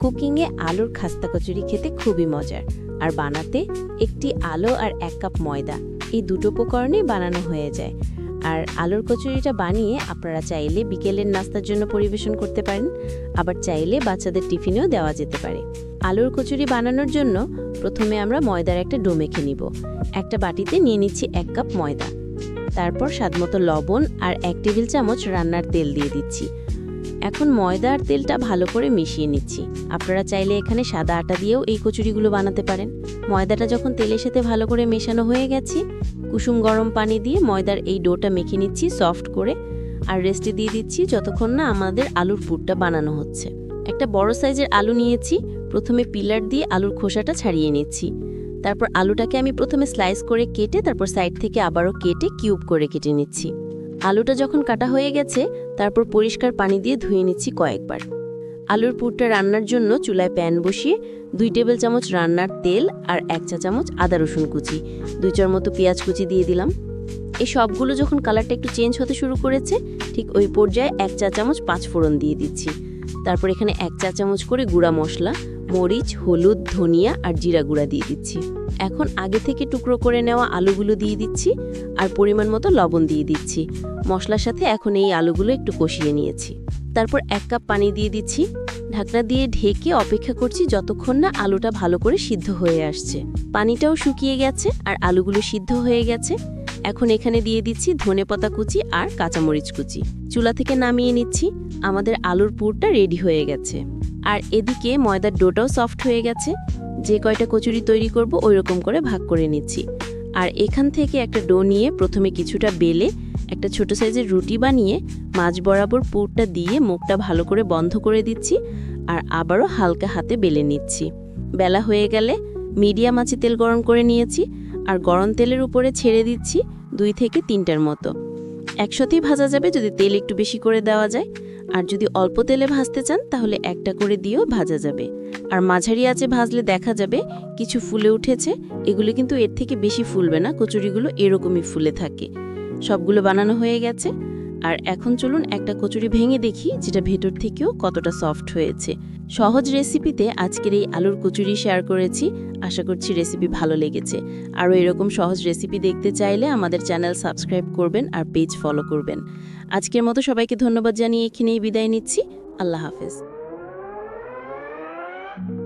কুকিংয়ে আলুর খাস্তা কচুরি খেতে খুবই মজার, আর বানাতে একটি আলু আর 1 কাপ ময়দা, এই দুটো উপকরণেই বানানো হয়ে যায়। আর আলুর কচুরিটা বানিয়ে আপনারা চাইলে বিকেলের নাস্তার জন্য পরিবেশন করতে পারেন, আবার চাইলে বাচ্চাদের টিফিনেও দেওয়া যেতে পারে। আলুর কচুরি বানানোর জন্য প্রথমে আমরা ময়দার একটা ডো মেখে নিব। একটা বাটিতে নিয়ে নিচ্ছি 1 কাপ ময়দা, তারপর স্বাদমতো লবণ আর 1 টেবিল চামচ রান্নার তেল দিয়ে দিচ্ছি। এখন ময়দা আর তেলটা ভালো করে মিশিয়ে নিচ্ছি। আপনারা চাইলে এখানে সাদা আটা দিয়েও এই কচুরিগুলো বানাতে পারেন। ময়দাটা যখন তেলের সাথে ভালো করে মেশানো হয়ে গেছে, কুসুম গরম পানি দিয়ে ময়দার এই ডোটা মেখে নিচ্ছি সফট করে, আর রেস্টে দিয়ে দিচ্ছি যতক্ষণ না আমাদের আলুর পুরটা বানানো হচ্ছে। একটা বড় সাইজের আলু নিয়েছি, প্রথমে পিলার দিয়ে আলুর খোসাটা ছাড়িয়ে নিচ্ছি। তারপর আলুটাকে আমি প্রথমে স্লাইস করে কেটে তারপর সাইড থেকে আবারও কেটে কিউব করে কেটে নিচ্ছি। আলুটা যখন কাটা হয়ে গেছে, তারপর পরিষ্কার পানি দিয়ে ধুয়ে নিচ্ছি কয়েকবার। আলুর পুরটা রান্নার জন্য চুলায় প্যান বসিয়ে 2 টেবিল চামচ রান্নার তেল আর 1 চা চামচ আদা রসুন কুচি, 2 চার মতো পেঁয়াজ কুচি দিয়ে দিলাম। এই সবগুলো যখন কালারটা একটু চেঞ্জ হতে শুরু করেছে, ঠিক ওই পর্যায়ে 1 চা চামচ 5 ফোড়ন দিয়ে দিচ্ছি। তারপর এখানে 1 চা চামচ করে গুঁড়া মশলা, মরিচ, হলুদ, ধনিয়া আর জিরা গুঁড়া দিয়ে দিচ্ছি। এখন আগে থেকে টুকরো করে নেওয়া আলুগুলো দিয়ে দিচ্ছি আর পরিমাণ মতো লবণ দিয়ে দিচ্ছি। মশলার সাথে এখন এই আলুগুলো একটু কষিয়ে নিয়েছি। তারপর 1 কাপ পানি দিয়ে দিচ্ছি। ঢাকনা দিয়ে ঢেকে অপেক্ষা করছি যতক্ষণ না আলুটা ভালো করে সিদ্ধ হয়ে আসছে। পানিটাও শুকিয়ে গেছে আর আলুগুলো সিদ্ধ হয়ে গেছে। এখন এখানে দিয়ে দিচ্ছি ধনেপাতা কুচি আর কাঁচামরিচ কুচি। চুলা থেকে নামিয়ে নিচ্ছি। আমাদের আলুর পুরটা রেডি হয়ে গেছে। আর এদিকে ময়দার ডোটাও সফট হয়ে গেছে। যে কয়টা কচুরি তৈরি করব ওই রকম করে ভাগ করে নিচ্ছি। আর এখান থেকে একটা ডো নিয়ে প্রথমে কিছুটা বেলে একটা ছোট সাইজের রুটি বানিয়ে মাঝ বরাবর পুরটা দিয়ে মুখটা ভালো করে বন্ধ করে দিচ্ছি আর আবারও হালকা হাতে বেলে নিচ্ছি। বেলা হয়ে গেলে মিডিয়াম আঁচে তেল গরম করে নিয়েছি আর গরম তেলের উপরে ছেড়ে দিচ্ছি 2 থেকে 3টার মতো। একসাথেই ভাজা যাবে যদি তেল একটু বেশি করে দেওয়া যায়, আর যদি অল্প তেলে ভাজতে চান তাহলে একটা করে দিয়েও ভাজা যাবে। আর মাঝারি আঁচে ভাজলে দেখা যাবে কিছু ফুলে উঠেছে, এগুলো কিন্তু এর থেকে বেশি ফুলবে না, কচুরিগুলো এরকমই ফুলে থাকে। সবগুলো বানানো হয়ে গেছে। আর এখন চলুন একটা কচুরি ভেঙে দেখি যেটা ভেতর থেকেও কতটা সফট হয়েছে। সহজ রেসিপিতে আজকের এই আলুর কচুরি শেয়ার করেছি। আশা করছি রেসিপি ভালো লেগেছে। আরও এরকম সহজ রেসিপি দেখতে চাইলে আমাদের চ্যানেল সাবস্ক্রাইব করবেন আর পেজ ফলো করবেন। আজকের মতো সবাইকে ধন্যবাদ জানিয়ে এখানেই বিদায় নিচ্ছি। আল্লাহ হাফেজ।